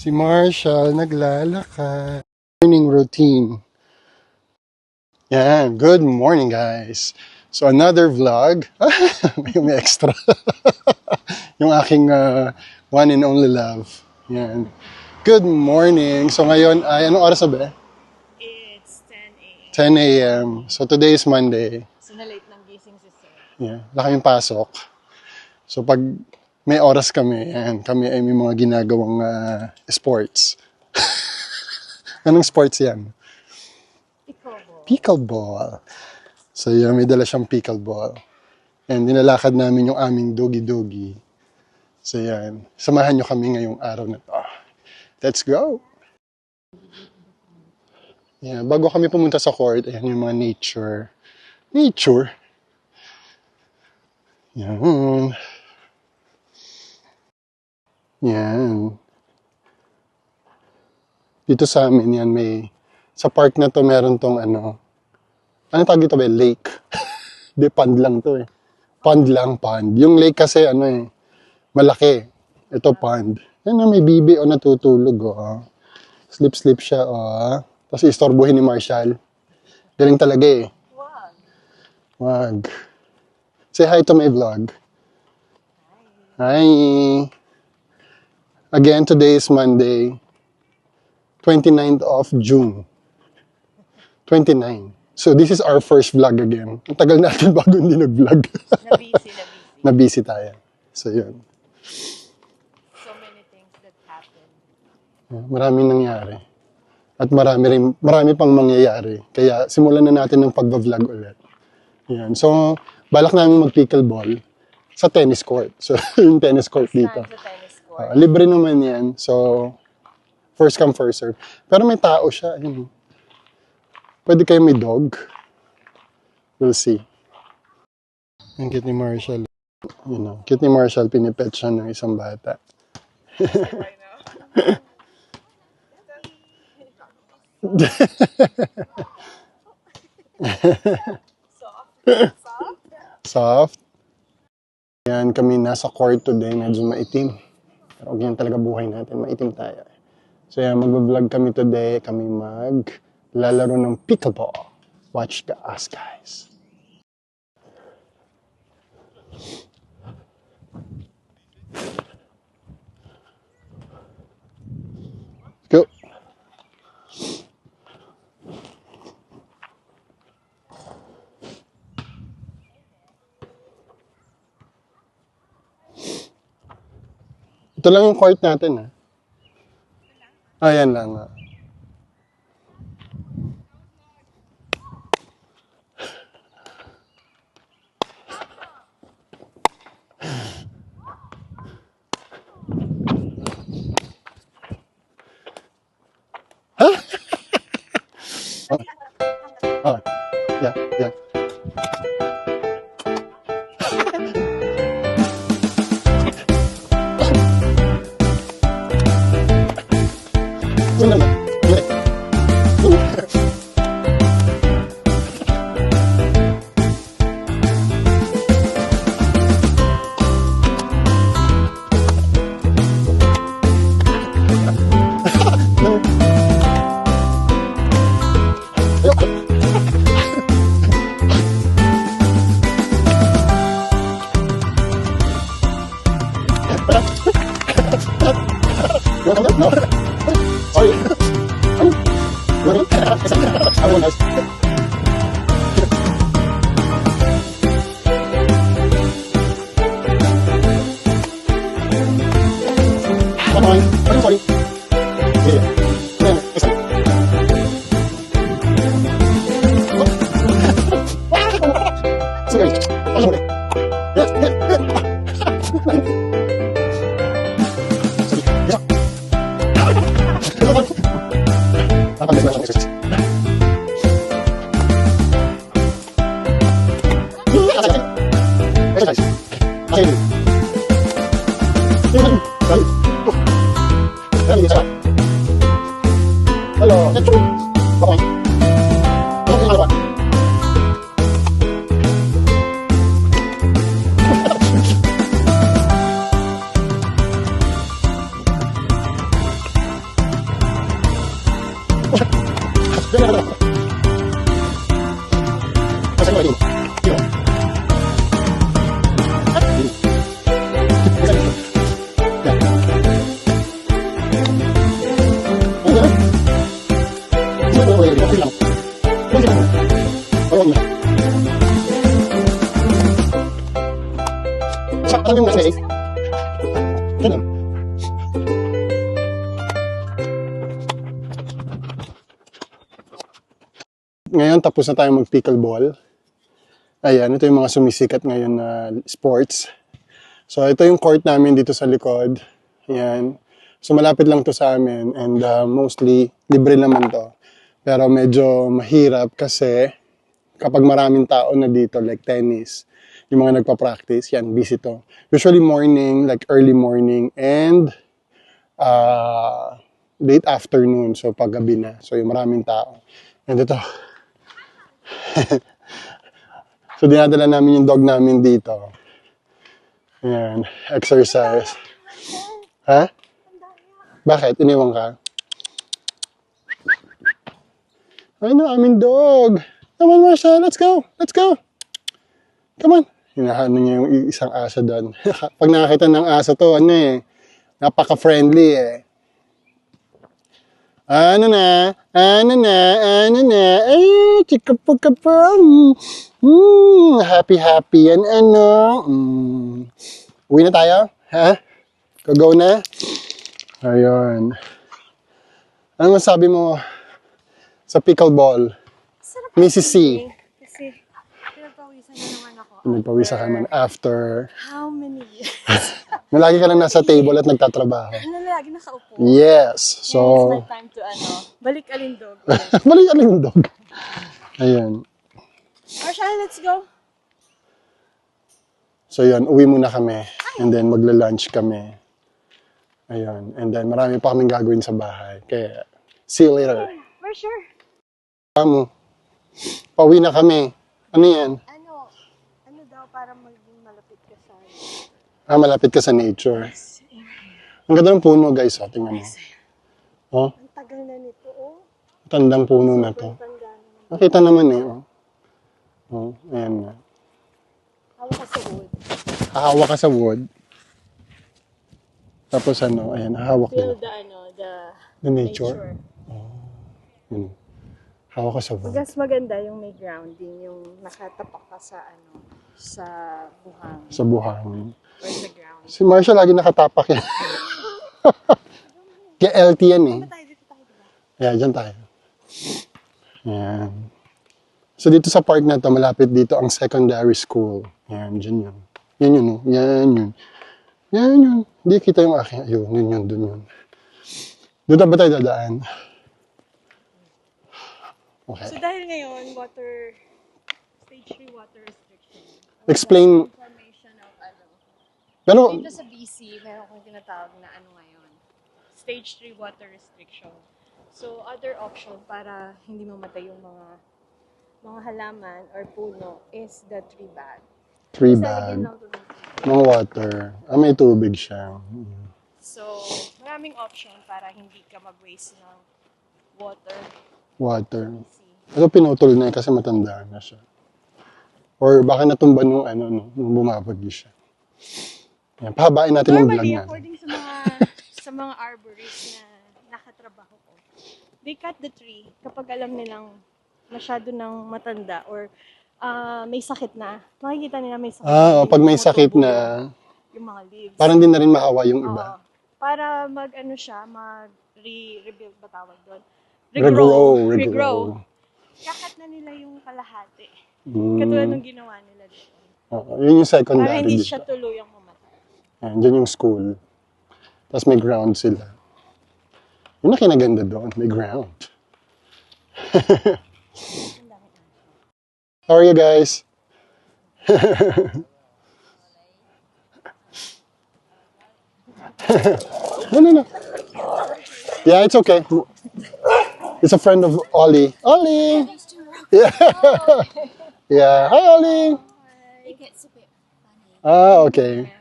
Si Marshall naglalakad. Morning routine. Yan. Good morning, guys. So, another vlog. May extra. Yung aking one and only love. Yan. Good morning. So, ngayon ay, anong oras na ba? It's 10 a.m. 10 a.m. So, today is Monday. So, na-late ng gising si Sir. Yeah. Wala kaming pasok. So, pag may oras kami, yan, kami ay may mga ginagawang sports. Anong sports yan? Pickleball. Pickleball. So, yan, may dala siyang pickleball. And nilalakad namin yung aming doggy-doggy. So, yan. Samahan nyo kami ngayong araw na to. Let's go! Yan. Bago kami pumunta sa court, ayan yung mga nature. Nature? Yan. Yan. Dito sa amin, yan, may, sa park na to, meron tong ano tawag dito ba? Lake. Di, pond lang to eh. Pond lang, pond. Yung lake kasi, malaki. Ito, pond. Yan na, may bibi o natutulog, oh. Sleep siya, oh. Tapos istorbohin ni Marshall. Galing talaga eh. Wag. Say hi to my vlog. Hi. Again, today is Monday, 29th of June. 29. So, this is our first vlog again. Ang tagal natin bago hindi nag-vlog. Na-busy. Na-busy tayo. So, yun. So many things that happened. Maraming nangyari. At marami pang mangyayari. Kaya, simulan na natin ng pag-vlog ulit. Yan. So, balak namin mag-pickleball sa tennis court. So, yung tennis court dito. Sa tennis court. Libre naman yan. So, first come, first serve. Pero may tao siya. Yun. Pwede kayo may dog. We'll see. Ang cute ni Marshall. Cute ni Marshall, pinipet siya ng isang bata. Soft. Yan, kami nasa court today. Medyo maitim. Pero yan talaga buhay natin. Maitim tayo. So yan, mag-vlog kami today. Kami lalaro ng pickleball. Watch us, guys. Go. Ito lang yung court natin, ha? Ayan lang, ha? Oh, yeah. Ano yung mistake? Ganun. Ngayon, tapos na tayo mag-pickleball. Ayan, ito yung mga sumisikat ngayon na sports. So, ito yung court namin dito sa likod. Ayan. So, malapit lang to sa amin. And mostly, libre naman to. Pero medyo mahirap kasi kapag maraming tao na dito, like tennis, yung mga nagpa-practice, yan, busy to. Usually morning, like early morning, and late afternoon, so paggabi na. So, yung maraming tao. And ito. So, dinadala namin yung dog namin dito. Ayan, exercise. Ha? Bakit? Iniwan ka? Ay no, aming dog. Come on, Marsha, let's go. Let's go. Come on. Hinahanap niya yung isang aso doon. Pag nakakita ng aso to, ano eh, napaka-friendly eh. Ano na? Ay, chikapu-kapu. Happy yan, ano. Uwi na tayo? Ha? Go na? Ayun. Ano masabi mo sa pickleball? Sarap Mrs. C. Kasi pinagpawisan na naman ako. Nagpawisa ka naman after. How many years? Na lagi ka lang nasa table at nagtatrabaho. Ano lagi nakaupo? Yes. It's So, my time to balik alindog. balik ka lang yung dog. Ayun. Marsha, let's go. So yun, uwi muna kami. And then magla-lunch kami. Ayun. And then marami pa kaming gagawin sa bahay. Kaya, see you later. For sure. Kamo. Pauwi na kami. Ano yan? Ano daw para maging malapit ka sa Malapit ka sa nature. Ang ganda ng puno, guys. Oh, tingnan mo. Oh, Ang tagal na nito, oh. tandang puno na to. Tanda na. Nakita naman eh. Oh, oh ayan na. Hawak ka sa wood. Hahawa ka sa wood. Tapos ano, ayan, hahawak Feel na. the The nature. Yun. Hawak ka sa wood. Mas maganda yung may grounding, yung nakatapak ka sa sa buhang Sa buhangin. or sa ground. Si Marsha lagi nakatapak yan. Kaya LT yan eh. Dito tayo, diba? Ayan, dyan tayo. Ayan. So dito sa park na to, malapit dito ang secondary school. Ayan, dyan yun. Yan yun, oh. Yan yun. Yan yun. Hindi kita yung aking. Ayun, yun, dun yun. Doon na ba tayo dadaan? Okay. So dahil ngayon, stage 3 water restriction. Explain. Information of Pero, Dito sa BC, meron kong tinatawag na ngayon. Stage 3 water restriction. So, other option para hindi mamatay yung mga halaman or puno is the tree bag. tree Isa, lagyan bag. lang tubig. Mga water. May tubig siya. So, maraming option para hindi ka mag-waste ng water. Water. See. Ito pinutol na kasi matanda na siya. Or baka natumba nung nung bumabagyo siya. Yan, pahabain natin ang vlog Normally, natin. according sa mga arborists na nakatrabaho ko, they cut the tree kapag alam nilang masyado ng matanda or may sakit na. Makikita nila may sakit na. Pag may sakit na, Yung mga leaves. parang din na rin mahawa yung iba. Oo. Para mag-rebuild ba tawag doon? Regrow. Kakat na nila yung kalahati. Mm. Katulad ng ginawa nila dito. Yun yung secondary Para hindi dito. siya tuluyang mamatay. Ayan, dyan yung school. Tapos may ground sila. Yun na kinaganda doon, may ground. How are you guys? No. Yeah, it's okay. It's a friend of Ollie. Ollie! Yeah. Yeah. Hi, Ollie! It gets a bit funny. Okay.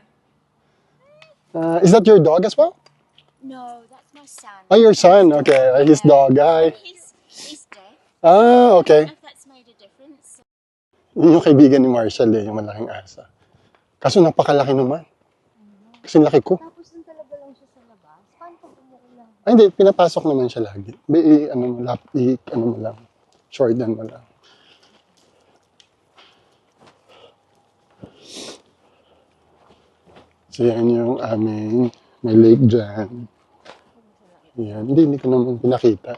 Is that your dog as well? No, that's my son. Oh, your son. Okay. His dog. Hi. He's deaf. Okay. If that's made a difference. Yun yung kaibigan ni Marshall yung malaking asa. Kaso napakalaki naman. Kasi laki ko. Tapos dun talaga lang siya sa labas. Paano pag umuwi lang? Ay, hindi. Pinapasok naman siya lagi. Ano mo lang. Shorten mo lang. So yan yung aming may lake dyan. Yan, hindi ko naman pinakita.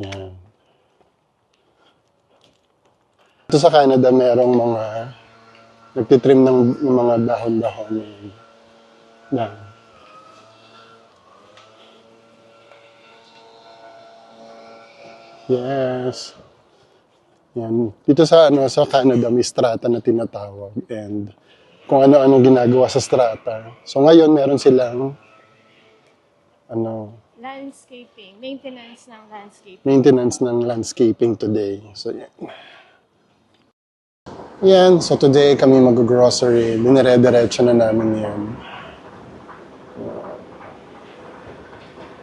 Yan. Ito sa Canada, merong mga nagtitrim ng mga dahon-dahon. Na. Yes. Yan. Dito sa sa Canada may strata na tinatawag and kung ano-ano ginagawa sa strata. So ngayon meron silang Landscaping, maintenance ng landscaping. maintenance ng landscaping today. So yan. Yan, so today kami mag-grocery. Dinire-diretso na namin yan.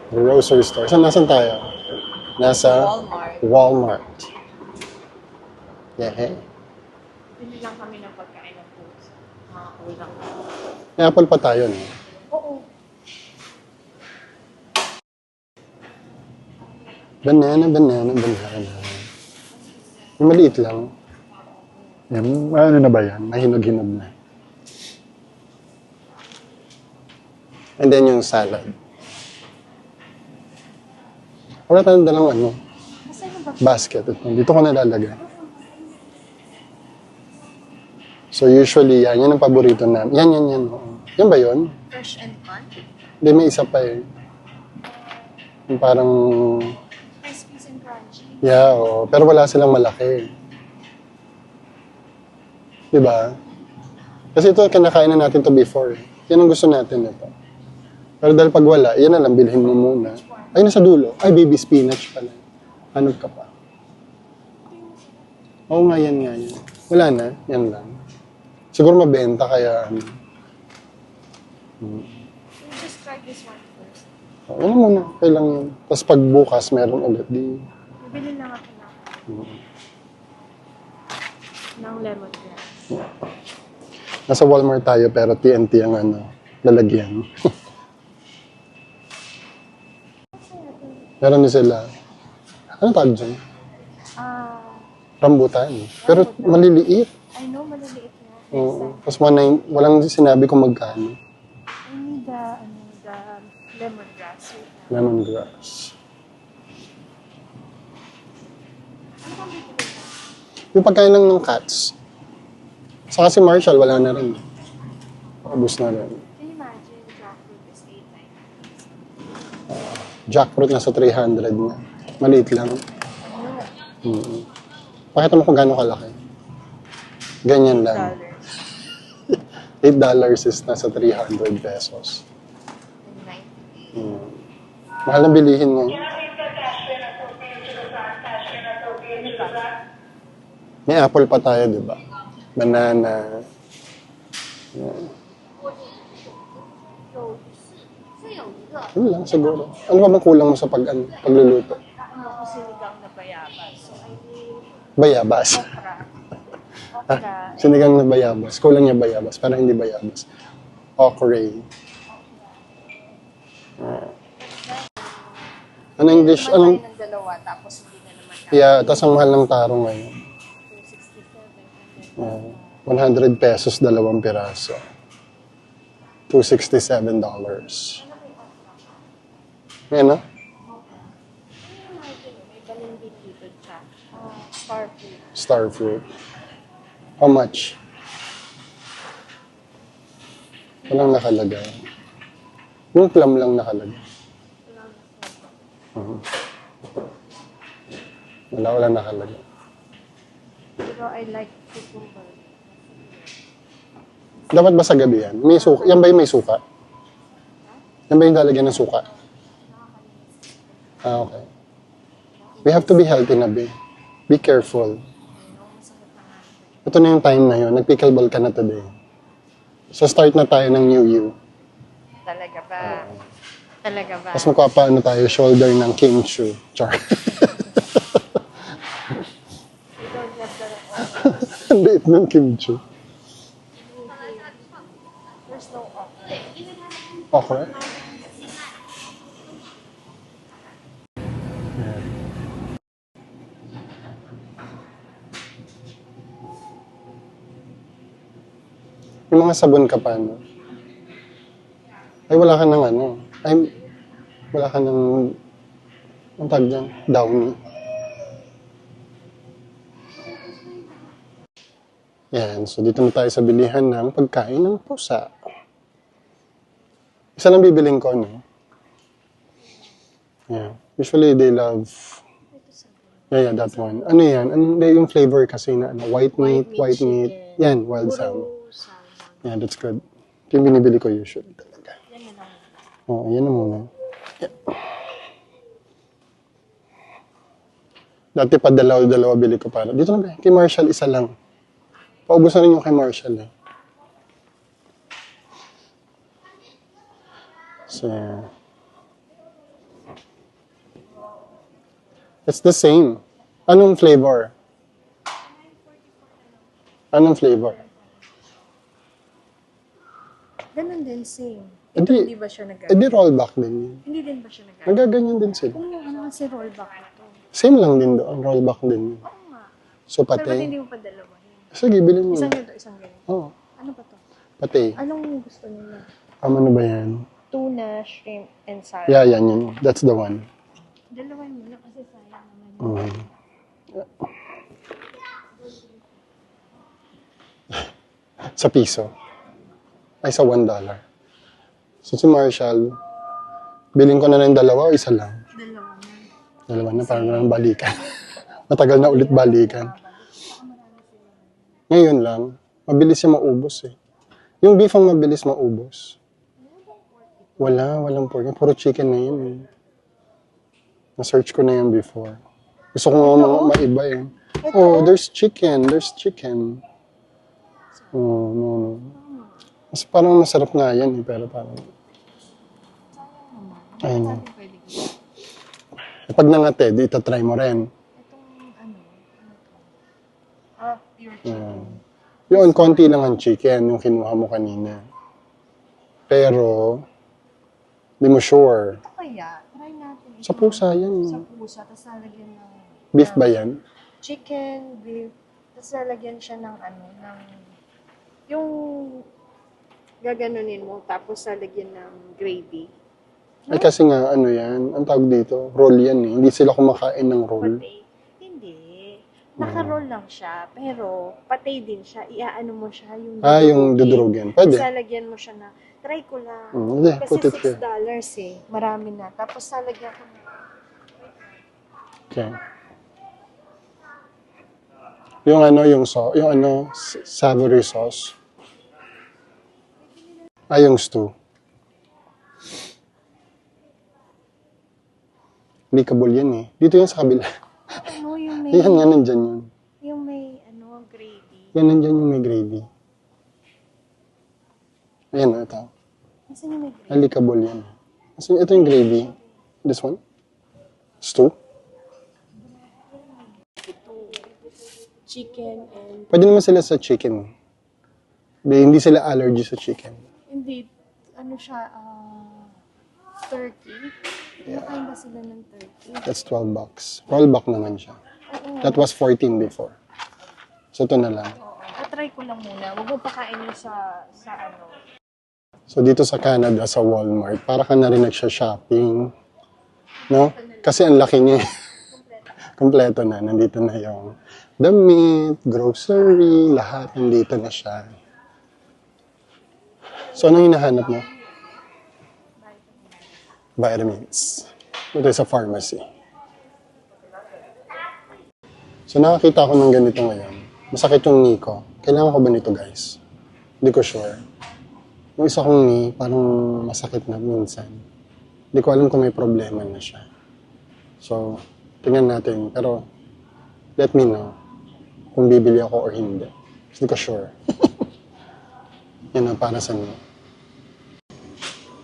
Grocery store. Nasaan tayo? Nasa Walmart. Yeah. Bili lang kami ng pagkain ng foods. Mga kulang. May apple pa tayo, no? Oo. Banana. Yung maliit lang. Yan, ano na ba yan? Mahinog-hinog na. And then yung salad. Wala tayong dalang basket. Dito ko nalalagay. So usually, yan ang paborito namin. Yan. Oo. Yan ba yun? Fresh and fun. Hindi, may isa pa eh. Yung parang, Crispies and crunchy. yeah, oo. Pero wala silang malaki. Diba? Kasi ito, kinakain na natin to before. Yan ang gusto natin ito. Pero dahil pag wala, yan na lang, bilhin mo muna. Ay, nasa dulo. Ay, baby spinach pala. Hanap ka pa. Oo nga, yan. Wala na, yan lang. Siguro mabenta kaya, We'll just try this one first. Ano muna, kailang yun. Tapos pag bukas, meron ulit. Bibili lang ako ng lemongrass. Nasa Walmart tayo, pero TNT ang lalagyan. Meron din sila. Ano tawag dyan? Rambutan. Pero maliliit. I know, maliliit na. Oo. Tapos walang sinabi kung magkano. I need the lemongrass. Lemongrass. Ano bang bibili mo? Yung pagkain lang ng cats. Saka si Marshall, wala na rin. Ubus na rin. Can you imagine jackfruit is $8.99? Jackfruit nasa 300 na. Maliit lang. Pakita mo kung gaano kalaki. Ganyan lang. $8 is nasa 300 pesos. Mahal na bilihin ngayon. May apple pa tayo, di ba? Banana. Yan. Yun lang, siguro. Ano ba bang kulang mo sa pagluluto? Ano ko sinigang na bayabas. So I need Bayabas. okra. Sinigang na bayabas. Kulang niya bayabas, pero hindi bayabas. Okra. Ano English? Anong? Ng dalawa, tapos hindi na naman Yeah, tas ang mahal ng taro ngayon. 267. 100 pesos, dalawang piraso. $267. Yan, no? May balimbing dito siya. Star fruit. Star fruit. How much? Walang nakalagay. Yung plum lang nakalagay. Wala nakalagay. Pero I like cucumber. Dapat ba sa gabi yan? May suka. Yan ba yung may suka? Yan ba yung lalagyan ng suka? Okay. We have to be healthy na, be. Be careful. Ito na yung time na yun. Nag-pickleball ka na today. So start na tayo ng new you. Talaga ba? Talaga ba? Tapos magpapaano tayo, shoulder ng King Chu. Char. We don't have the Ang liit ng Kim Chu. There's no okra. Okra? Yung mga sabon ka pa, no? Ay, wala ka ng ano. Ay, wala ka ng, ang tag dyan, Downy. Yan, so dito na tayo sa bilihan ng pagkain ng pusa. Isa lang bibiling ko, no? Yeah. Usually, they love... Yeah, that one. Ano yan? Ano yung flavor kasi na ano? White meat. chicken. Yan, wild salmon. Puro salmon. Yeah, that's good. Ito yung binibili ko usually talaga. Yan na lang. Oo, yan na muna. Yeah. Dati pa dalawa bili ko para. Dito na ba? Kay Marshall, isa lang. Paubos na rin yung kay Marshall eh. So, yeah. It's the same. Anong flavor? Anong flavor? Ganun din, same. Hindi Hindi ba siya Hindi rollback din yun. Hindi din ba siya Nagaganyan din sila. Oo, ano kasi rollback ito. Same lang din doon. Rollback din yun. Oo nga. So, Pero ba't pate. hindi mo pa dalawa yun? Sige, bilhin mo. Isang ganito, isang ganito. Oo, Ano ba to? pate. Anong gusto nila? Ano ba yan? Tuna, shrimp, and salad. Yeah, yan yun. That's the one. Dalawa yun muna kasi sayang naman. Mm. Sa piso. Ay, sa $1. So, si Marshall, bilhin ko na ng dalawa o isa lang? Dalawa na. Dalawa na, parang naman balikan. Matagal na ulit balikan. Ngayon lang, mabilis siya maubos eh. Yung beef ang mabilis maubos. Walang pork. Puro chicken na yun eh. Na-search ko na yan before. Gusto ko nga mga maiba eh. Oh, there's chicken. Oh, no. Mas parang masarap nga yan eh, pero parang... Ayun. Pag nangatid, itatry mo rin. Itong ano to? Pure chicken. Yun, konti lang ang chicken, yung kinuha mo kanina. Pero, di mo sure. Ito kaya, try natin. Sa pusa yan. Sa pusa, tapos lalagyan ng... Beef ba yan? Chicken, beef, tapos lalagyan siya ng ano, ng... Yung gaganunin mo, tapos lalagyan ng gravy. Ay kasi nga, ano yan, ang tawag dito, roll yan eh. Hindi sila kumakain ng roll. Patay. Hindi. Naka-roll lang siya, pero patay din siya. Iaano mo siya, yung Yung dudurugin. Pwede. Tapos lalagyan mo siya na, try ko lang. Hindi, Kasi put it here. $6 eh. Marami na. Tapos lalagyan ko na. Okay. Yung ano, savory sauce. Yung stew. Hindi kabul yan eh. Dito yan sa kabila. Ano yung may... Yan nga, nandyan yun. Yung may, ano, gravy. Yan, nandyan yung may gravy. Ayan, ito. Nasaan yung may gravy? Alikabol yan. Ito yung gravy. This one? Stew? Chicken and... Pwede naman sila sa chicken. Hindi sila allergy sa chicken. Hindi, ano siya, turkey. Kumakain ba sila ng turkey? That's $12. Rollback naman siya. Oo. That was 14 before. So, ito na lang. Try ko lang muna. Huwag mo pakainin sa ano. So, dito sa Canada, sa Walmart, para ka na rin nagsha-shopping. No? Kasi ang laki niya. Kompleto na. Nandito na yung damit, grocery, lahat. Nandito na siya. So, anong hinahanap mo? Vitamins. Ito sa pharmacy. So, nakakita ko ng ganito ngayon. Masakit yung knee ko. Kailangan ko ba nito, guys? Hindi ko sure. Yung isa kong knee, parang masakit na minsan. Hindi ko alam kung may problema na siya. So, tingnan natin. Pero, let me know kung bibili ako or hindi. Hindi ko sure. Yan ang para sa knee.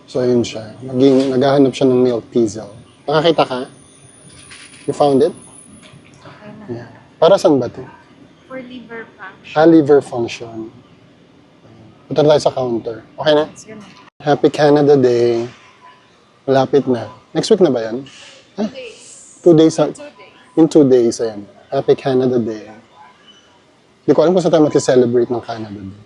So, yun siya. Naghahanap siya ng milk teasel. Nakakita ka? You found it? Okay na. Yeah. Para saan ba ito? For liver function. Liver function. Punta na tayo sa counter. Okay na? That's yun. Happy Canada Day. Malapit na. Next week na ba yan? 2 days. 2 days. 2 days. In 2 days, ayan. Happy Canada Day. Hindi ko alam kung saan tayo mag-celebrate ng Canada Day.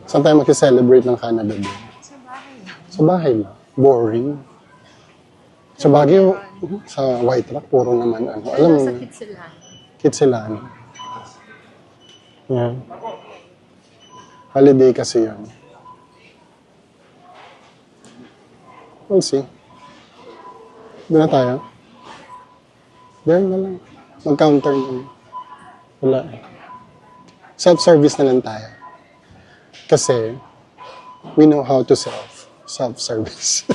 Saan tayo mag-celebrate ng Canada Day? Sa bahay. Sa bahay lang. Boring. Sa Baguio, sa White Rock, puro naman ano. Alam mo, Sa Kitsilhan. Kitsilano. Yan. Holiday kasi yan. We'll see. Doon na tayo. There na lang. Mag-counter na lang. Wala eh. Self-service na lang tayo. Kasi, we know how to self-service.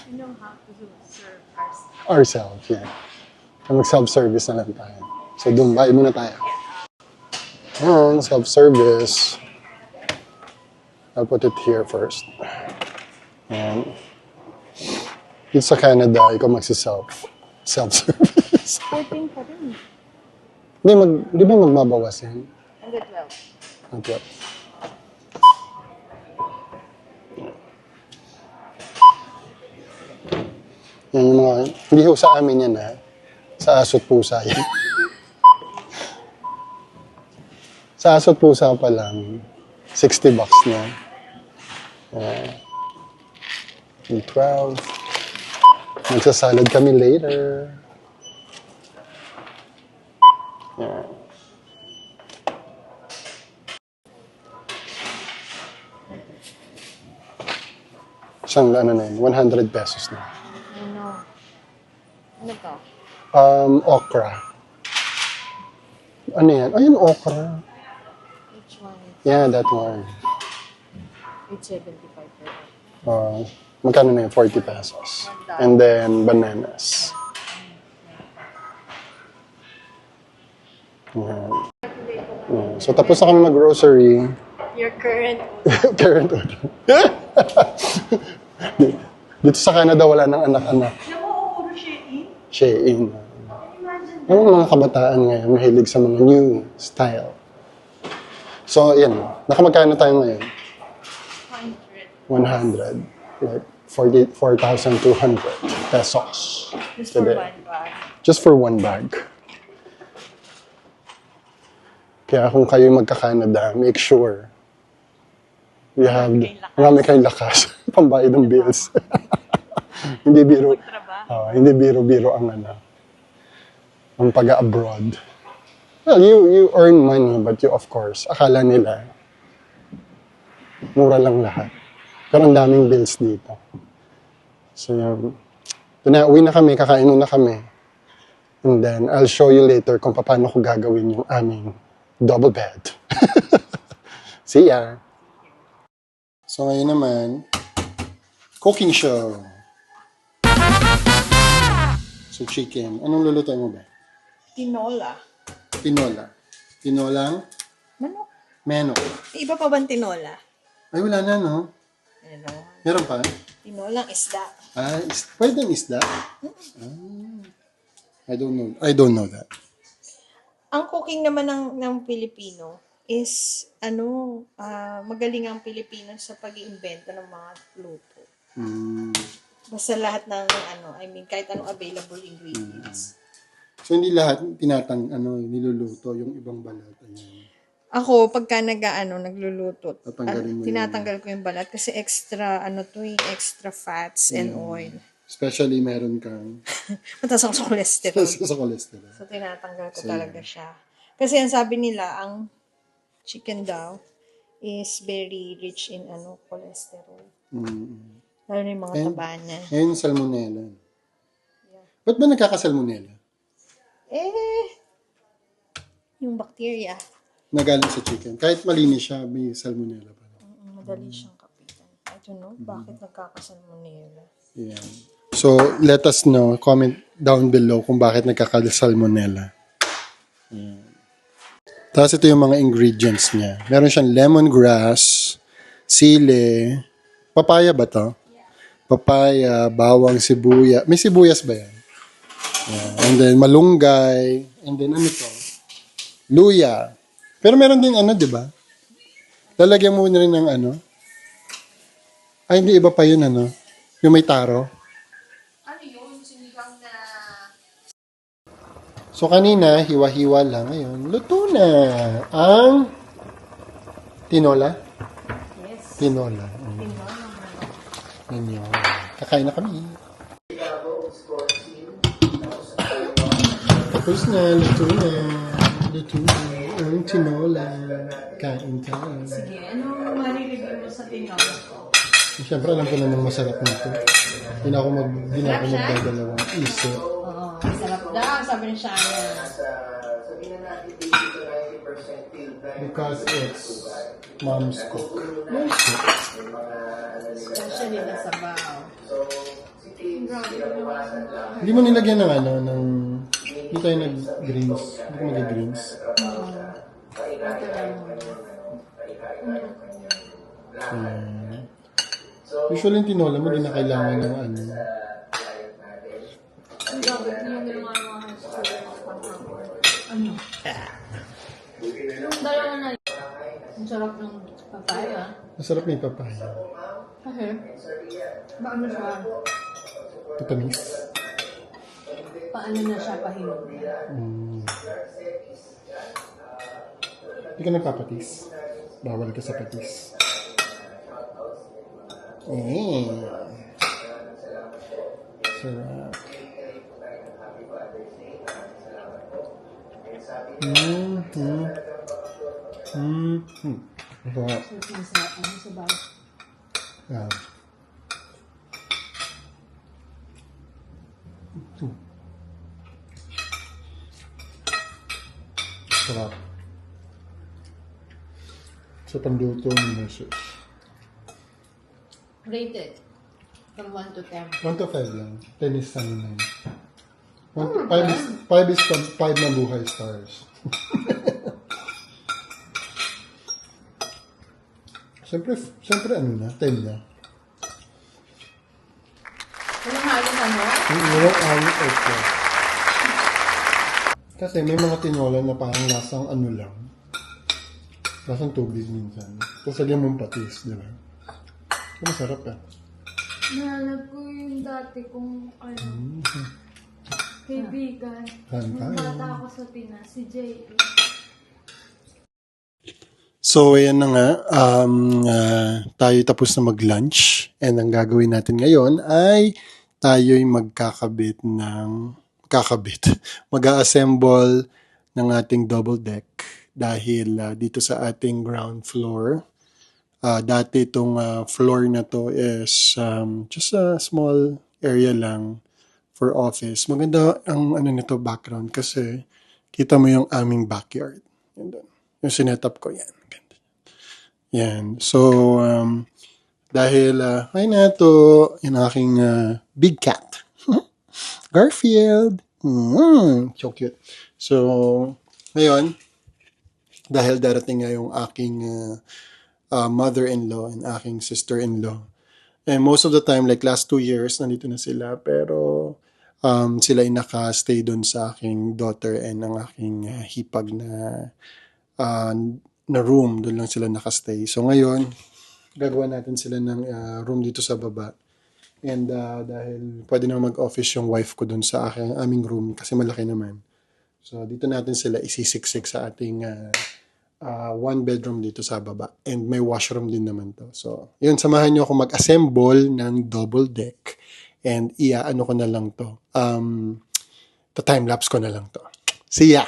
You know how to serve ourselves. Ourselves, yeah. Mag-self-service na lang tayo. So, doon, bye muna tayo. Ayan, self-service. I'll put it here first. Ayan. Dito sa Canada, ikaw self-service. 14 pa rin. Di ba magbabawas yan? Hanggang 12. Okay. Yan yung mga, hindi ho sa amin yan ha. Sa aso't pusa yan. Sa aso't pusa pa lang, $60 na. $12. Magsasalad kami later. Yan. Isang ano na yun, 100 pesos na. Ano? Ano to? Okra. Ano yan? Ayun, okra. Which one? Yeah, that one. 875 per one. Magkano na yun? 40 pesos. And then, bananas. Yan. Yeah. So, tapos na kami mag-grocery. Your current Current order. Dito sa Canada, wala nang anak-anak. Shein. Ang mga kabataan ngayon, mahilig sa mga new style. So, yan. Nakamagkano tayo ngayon? 100. Like, 4,200 pesos. just for Today. one bag. Just for one bag. Kaya kung kayo magka-Canada, make sure you have, marami kayong lakas pambayad ng bills. Hindi biro, hindi biro-biro ang ang pag-abroad. Well, you earn money, but you, of course, akala nila, mura lang lahat. Pero ang daming bills dito. So, uwi na kami, kakain muna kami. And then, I'll show you later kung paano ko gagawin yung aming double bed. See ya! So, ngayon naman, cooking show. So, chicken. Anong lulutuin mo ba? Tinola. Tinola. Tinolang Manok. menok. Iba pa bang tinola? Ay, wala na, no? Ano? Meron pa? Tinolang isda. Ah, pwede ng isda? I don't know that. Ang cooking naman ng Pilipino is, magaling ang Pilipino sa pag-iimbento ng mga luto. Mm. Basta lahat ng, kahit anong available ingredients. So, hindi lahat niluluto, yung ibang balat. Ayan. Ako, pagka nagluluto, Tatanggalin mo tinatanggal ko yung balat kasi extra, extra fats and oil. Especially meron kang Mataas ako sa cholesterol. sa cholesterol. So, tinatanggal ko talaga siya. Kasi ang sabi nila, ang chicken daw is very rich in cholesterol. Mm. Lalo na yung mga taba niya. Ngayon, salmonella. Ba't ba nagkakasalmonella? Yung bacteria, Nagaling sa chicken. Kahit malinis siya, may salmonella pa. madali siyang kapitan. I don't know, bakit nagkakasalmonella? Yeah. So, let us know, comment down below kung bakit nagkakasalmonella. Tapos ito yung mga ingredients niya. Meron siyang lemongrass, sili, papaya ba to? Papaya, bawang, sibuyas. May sibuyas ba yan? Yeah. And then malunggay. And then ano to? Luya. Pero meron din di ba? Lalagyan mo na rin ng Ay, hindi iba pa yun Yung may taro. Ano yun? Sinigang na... So kanina, hiwa-hiwa lang. Ngayon, luto na ang tinola. Tinola. Yan yun. Kakain na kami. Tapos na, luto na. Luto na. Ang tinola. Kain tayo. Sige, anong marireview mo sa tinola ko? Siyempre, alam ko namang masarap nito. Hindi na ako magdadalawang isip. Oo, sarap daw, sabi ni Shania. Because it's mom's cook. Mom's cook. Especially na sabaw. Hindi mo nilagyan ng hindi tayo nag-greens. Hindi ko mag-greens. Usually yung tinola mo, di na kailangan ng Ano? Yung dalawa na yun. Ang sarap ng papaya. Masarap na yung papaya. Kasi, paano siya? Tatamis. Paano na siya pahinog? Hindi ka nagpapatis. Bawal ka sa patis. Sarap. Masarap. Masarap ang sabaw. Ah. Sarap. Sa panluto ni Jesus. Rated. From 1 to 10. 1 to 5 lang. 10 is ano na yun. 5 is 5 na buhay stars. Siyempre ano na, 10 na. Walang halong ano? Walang alit okay. Kasi may mga tinola na parang lasang ano lang. Lasang tubig minsan. Tapos lagyan mong patis, di ba? Masarap eh. Naalala ko yung dati kong kaibigan. Nung bata ako sa Pinas, si J.A. So, ayan na nga. Tayo tapos na mag-lunch. And ang gagawin natin ngayon ay tayo'y mag-a-assemble ng ating double deck dahil dito sa ating ground floor. Dati itong floor na to is just a small area lang for office. Maganda ang nito background kasi kita mo yung aming backyard. Yan doon. Yung sinetup ko yan. Ganda. Yan. So, dahil, ay na to, yung aking big cat. Garfield. So cute. So, ngayon, dahil darating nga yung aking mother-in-law and aking sister-in-law. And most of the time, like last 2 years, nandito na sila. Pero sila ay naka-stay doon sa aking daughter and ang aking hipag na room. Doon lang sila naka-stay. So ngayon, gagawa natin sila ng room dito sa baba. And dahil pwede na mag-office yung wife ko doon sa aming room kasi malaki naman. So dito natin sila isisiksik sa ating 1 bedroom dito sa baba. And may washroom din naman to. So, yun, samahan nyo ako mag-assemble ng double deck. And ano ko na lang to. Time-lapse ko na lang to. See ya!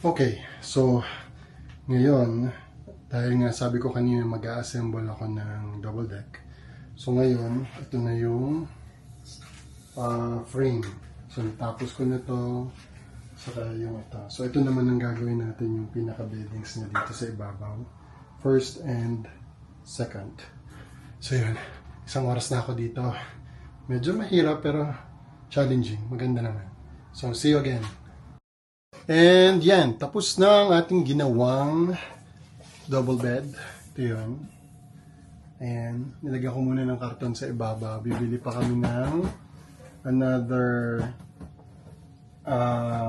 Okay, so ngayon, dahil nga sabi ko kanina mag-a-assemble ako ng double deck. So ngayon, ito na yung frame. So natapos ko na to, saka yung ito. So ito naman ang gagawin natin, yung pinaka-beddings na dito sa ibabaw. First and second. So yun, isang oras na ako dito. Medyo mahirap pero challenging. Maganda naman. So see you again. And yan, tapos na ang ating ginawang double bed. Ito yun. And nilagyan ko muna ng karton sa ibaba. Bibili pa kami ng another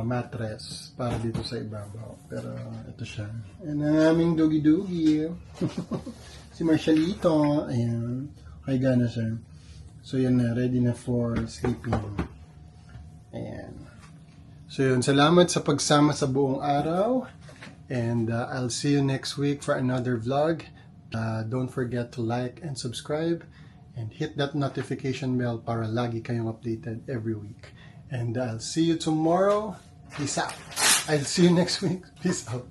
mattress para dito sa ibabaw. Pero ito siya. And ang aming doggy-doggy. Si Marshallito. Ayan. Kaya na siya. So yan na, ready na for sleeping. Ayan. So yun, salamat sa pagsama sa buong araw. And I'll see you next week for another vlog. Don't forget to like and subscribe. And hit that notification bell para lagi kayong updated every week. And I'll see you tomorrow. Peace out. I'll see you next week. Peace out.